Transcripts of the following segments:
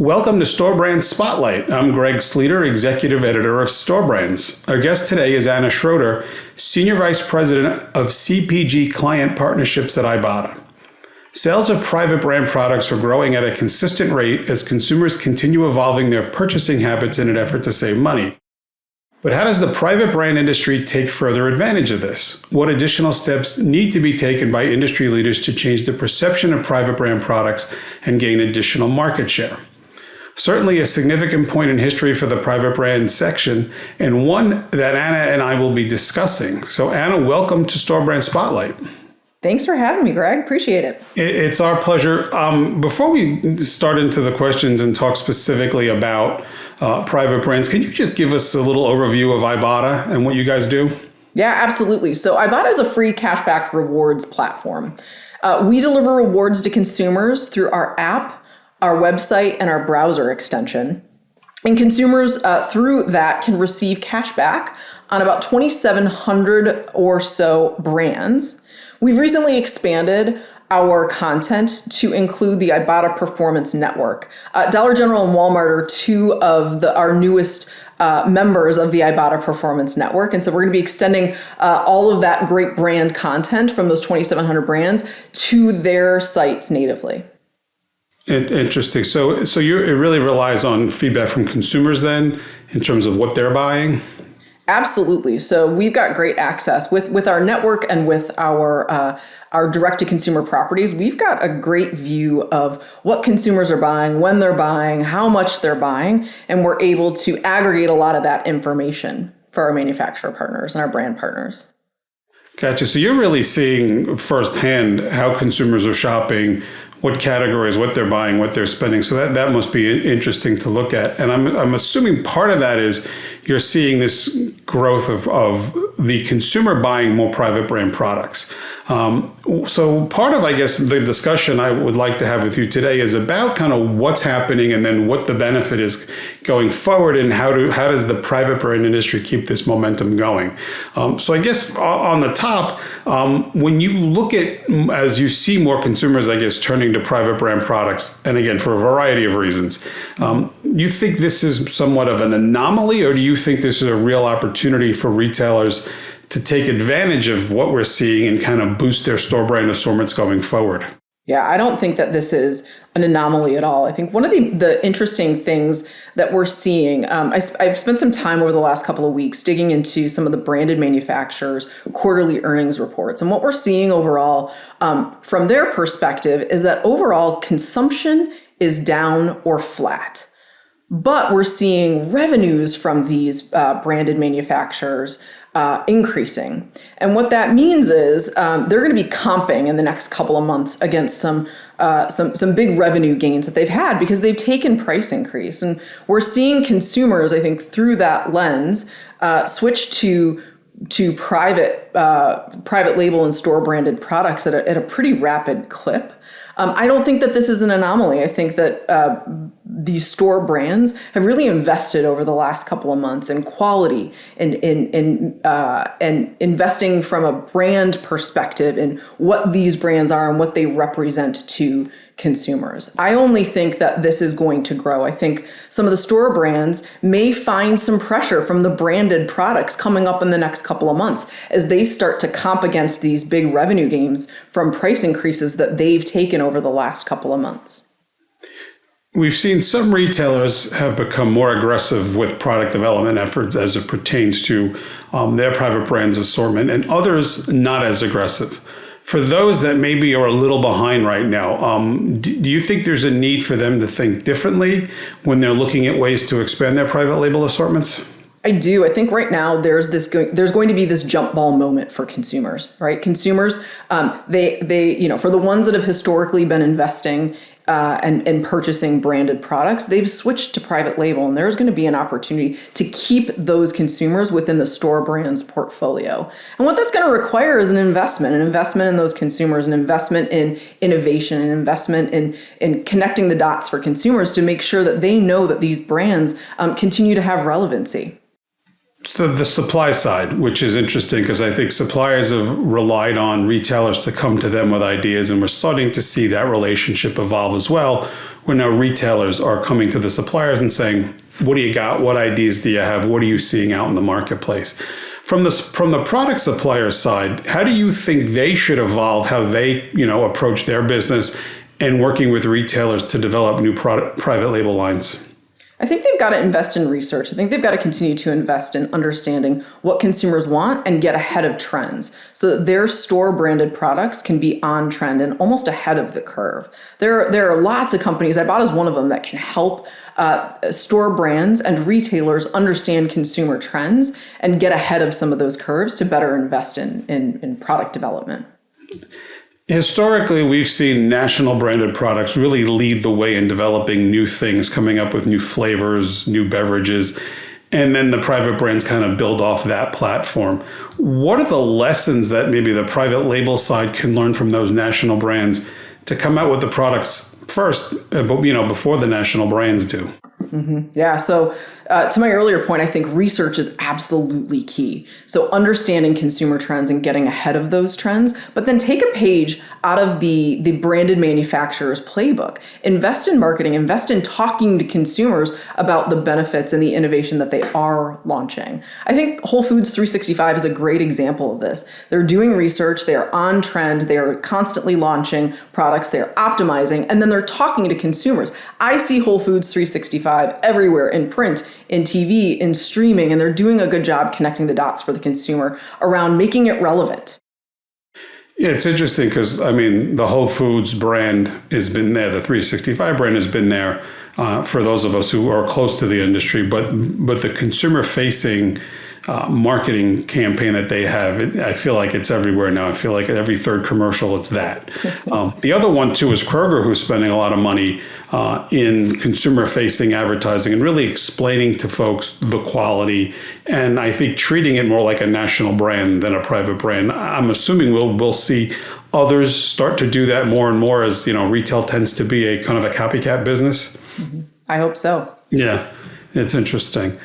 Welcome to Store Brands Spotlight. I'm Greg Schroeder, Executive Editor of Store Brands. Our guest today is Anna Schroeder, Senior Vice President of CPG Client Partnerships at Ibotta. Sales of private brand products are growing at a consistent rate as consumers continue evolving their purchasing habits in an effort to save money. But how does the private brand industry take further advantage of this? What additional steps need to be taken by industry leaders to change the perception of private brand products and gain additional market share? Certainly a significant point in history for the private brand section, and one that Anna and I will be discussing. So Anna, welcome to Store Brand Spotlight. Thanks for having me, Greg. Appreciate it. It's our pleasure. Before we start into the questions and talk specifically about private brands, can you just give us a little overview of Ibotta and what you guys do? Yeah, absolutely. So Ibotta is a free cashback rewards platform. We deliver rewards to consumers through our app, our website, and our browser extension. And consumers through that can receive cash back on about 2,700 or so brands. We've recently expanded our content to include the Ibotta Performance Network. Dollar General and Walmart are two of our newest members of the Ibotta Performance Network. And so we're going to be extending all of that great brand content from those 2,700 brands to their sites natively. Interesting. So it really relies on feedback from consumers then in terms of what they're buying? Absolutely. So we've got great access with our network and with our direct-to-consumer properties. We've got a great view of what consumers are buying, when they're buying, how much they're buying, and we're able to aggregate a lot of that information for our manufacturer partners and our brand partners. Gotcha. So you're really seeing firsthand how consumers are shopping, what categories, what they're buying, what they're spending. So that must be interesting to look at. And I'm assuming part of that is you're seeing this growth of the consumer buying more private brand products. So part of, I guess, the discussion I would like to have with you today is about kind of what's happening and then what the benefit is going forward and how does the private brand industry keep this momentum going. So I guess on the top, when you look at, as you see more consumers, I guess, turning to private brand products, and again, for a variety of reasons, you think this is somewhat of an anomaly, or do you think this is a real opportunity for retailers to take advantage of what we're seeing and kind of boost their store brand assortments going forward? Yeah, I don't think that this is an anomaly at all. I think one of the interesting things that we're seeing, I've spent some time over the last couple of weeks digging into some of the branded manufacturers' quarterly earnings reports. And what we're seeing overall from their perspective is that overall consumption is down or flat. But we're seeing revenues from these branded manufacturers increasing. And what that means is they're going to be comping in the next couple of months against some big revenue gains that they've had because they've taken price increase. And we're seeing consumers, I think, through that lens, switch to private label and store branded products at a pretty rapid clip. I don't think that this is an anomaly. I think that these store brands have really invested over the last couple of months in quality and investing from a brand perspective in what these brands are and what they represent to consumers. I only think that this is going to grow. I think some of the store brands may find some pressure from the branded products coming up in the next couple of months as they start to comp against these big revenue gains from price increases that they've taken over the last couple of months. We've seen some retailers have become more aggressive with product development efforts as it pertains to their private brands assortment, and others not as aggressive. For those that maybe are a little behind right now, do you think there's a need for them to think differently when they're looking at ways to expand their private label assortments? I do. I think right now there's going to be this jump ball moment for consumers, right? Consumers, they for the ones that have historically been investing and purchasing branded products, they've switched to private label, and there's going to be an opportunity to keep those consumers within the store brand's portfolio. And what that's going to require is an investment in those consumers, an investment in innovation, an investment in connecting the dots for consumers to make sure that they know that these brands continue to have relevancy. So the supply side, which is interesting because I think suppliers have relied on retailers to come to them with ideas, and we're starting to see that relationship evolve as well, where now retailers are coming to the suppliers and saying, what do you got? What ideas do you have? What are you seeing out in the marketplace? From the product supplier side, how do you think they should evolve how they, approach their business and working with retailers to develop new private label lines? I think they've got to invest in research. I think they've got to continue to invest in understanding what consumers want and get ahead of trends so that their store branded products can be on trend and almost ahead of the curve. There are lots of companies, Ibotta is one of them, that can help store brands and retailers understand consumer trends and get ahead of some of those curves to better invest in product development. Historically, we've seen national branded products really lead the way in developing new things, coming up with new flavors, new beverages, and then the private brands kind of build off that platform. What are the lessons that maybe the private label side can learn from those national brands to come out with the products first, before the national brands do? Mm-hmm. Yeah. So to my earlier point, I think research is absolutely key. So understanding consumer trends and getting ahead of those trends, but then take a page out of the branded manufacturer's playbook. Invest in marketing, invest in talking to consumers about the benefits and the innovation that they are launching. I think Whole Foods 365 is a great example of this. They're doing research, they are on trend, they are constantly launching products, they're optimizing, and then they're talking to consumers. I see Whole Foods 365 everywhere, in print, in TV, in streaming, and they're doing a good job connecting the dots for the consumer around making it relevant. Yeah, it's interesting because, the Whole Foods brand has been there. The 365 brand has been there for those of us who are close to the industry. But the consumer-facing marketing campaign that they have, I feel like it's everywhere now. I feel like every third commercial, it's that. The other one, too, is Schroeder, who's spending a lot of money in consumer-facing advertising and really explaining to folks the quality, and I think treating it more like a national brand than a private brand. I'm assuming we'll see others start to do that more and more as, retail tends to be a kind of a copycat business. Mm-hmm. I hope so. Yeah, it's interesting.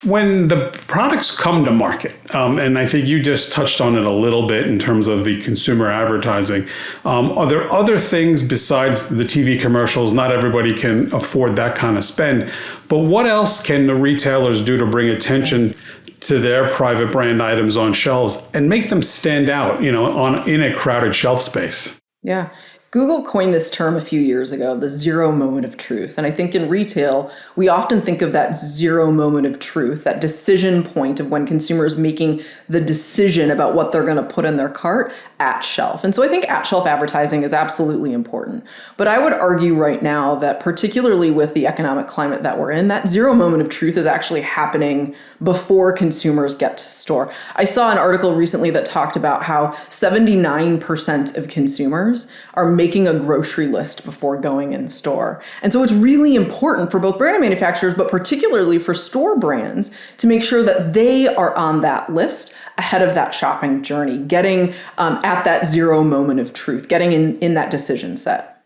When the products come to market, and I think you just touched on it a little bit in terms of the consumer advertising, are there other things besides the TV commercials? Not everybody can afford that kind of spend, but what else can the retailers do to bring attention to their private brand items on shelves and make them stand out, in a crowded shelf space? Yeah. Google coined this term a few years ago, the zero moment of truth. And I think in retail, we often think of that zero moment of truth, that decision point of when consumers making the decision about what they're going to put in their cart at shelf. And so I think at shelf advertising is absolutely important. But I would argue right now that particularly with the economic climate that we're in, that zero moment of truth is actually happening before consumers get to store. I saw an article recently that talked about how 79% of consumers are making a grocery list before going in store. And so it's really important for both brand manufacturers, but particularly for store brands, to make sure that they are on that list ahead of that shopping journey, getting at that zero moment of truth, getting in that decision set.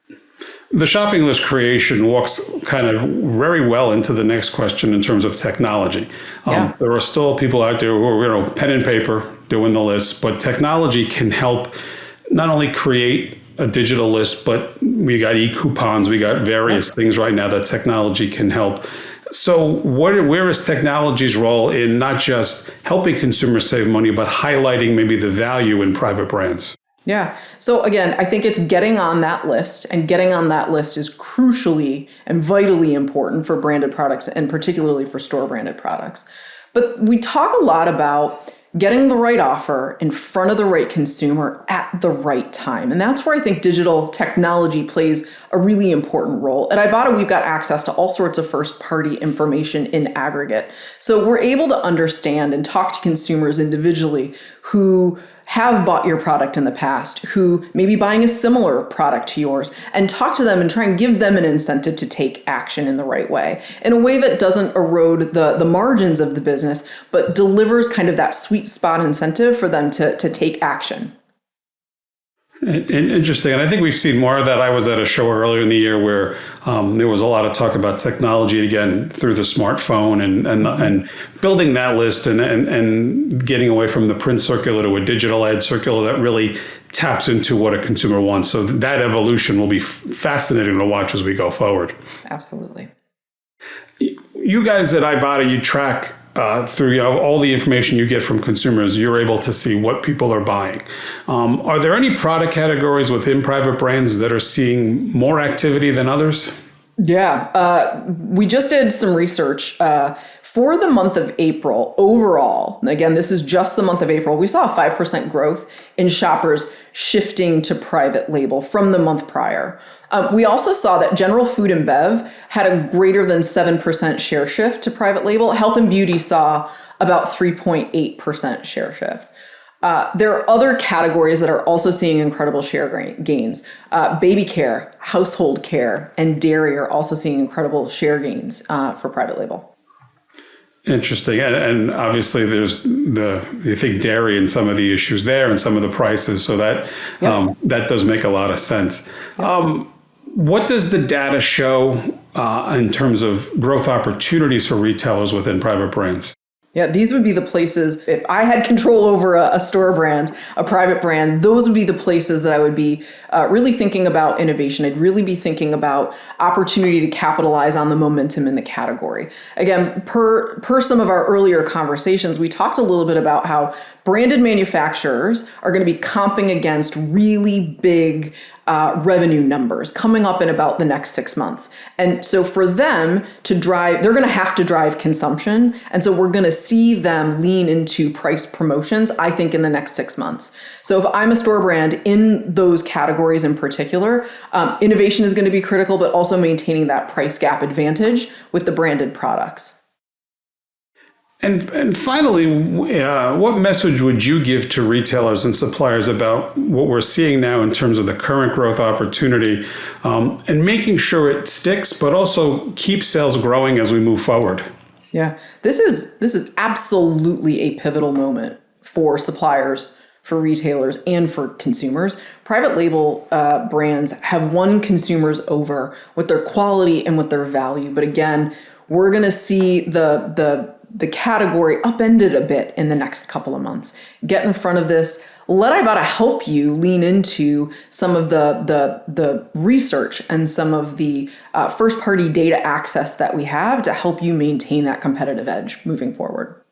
The shopping list creation walks kind of very well into the next question in terms of technology. There are still people out there who are, pen and paper doing the list, but technology can help not only create a digital list, but we got e-coupons, we got various things right now that technology can help. So where is technology's role in not just helping consumers save money, but highlighting maybe the value in private brands? Yeah. So again, I think it's getting on that list, and getting on that list is crucially and vitally important for branded products, and particularly for store branded products. But we talk a lot about getting the right offer in front of the right consumer at the right time. And that's where I think digital technology plays a really important role. At Ibotta, we've got access to all sorts of first-party information in aggregate. So we're able to understand and talk to consumers individually who have bought your product in the past, who may be buying a similar product to yours, and talk to them and try and give them an incentive to take action in the right way, in a way that doesn't erode the margins of the business, but delivers kind of that sweet spot incentive for them to take action. Interesting. And I think we've seen more of that. I was at a show earlier in the year where there was a lot of talk about technology again through the smartphone and building that list and getting away from the print circular to a digital ad circular that really taps into what a consumer wants. So that evolution will be fascinating to watch as we go forward. Absolutely. You guys at Ibotta, you track through all the information you get from consumers. You're able to see what people are buying. Are there any product categories within private brands that are seeing more activity than others? Yeah, we just did some research for the month of April overall. Again, this is just the month of April. We saw a 5% growth in shoppers shifting to private label from the month prior. We also saw that general food and bev had a greater than 7% share shift to private label. Health and beauty saw about 3.8% share shift. There are other categories that are also seeing incredible share gains. Baby care, household care, and dairy are also seeing incredible share gains for private label. Interesting. And obviously there's you think dairy and some of the issues there and some of the prices. So that, that does make a lot of sense. Yep. What does the data show in terms of growth opportunities for retailers within private brands? Yeah, these would be the places, if I had control over a store brand, a private brand, those would be the places that I would be really thinking about innovation. I'd really be thinking about opportunity to capitalize on the momentum in the category. Again, per some of our earlier conversations, we talked a little bit about how branded manufacturers are going to be comping against really big revenue numbers coming up in about the next 6 months. And so for them to drive, they're going to have to drive consumption. And so we're going to see them lean into price promotions, I think, in the next 6 months. So if I'm a store brand in those categories in particular, innovation is going to be critical, but also maintaining that price gap advantage with the branded products. And finally, what message would you give to retailers and suppliers about what we're seeing now in terms of the current growth opportunity and making sure it sticks, but also keep sales growing as we move forward? Yeah, this is absolutely a pivotal moment for suppliers, for retailers, and for consumers. Private label brands have won consumers over with their quality and with their value. But again, we're going to see the category upended a bit in the next couple of months. Get in front of this. Let Ibotta help you lean into some of the research and some of the first-party data access that we have to help you maintain that competitive edge moving forward.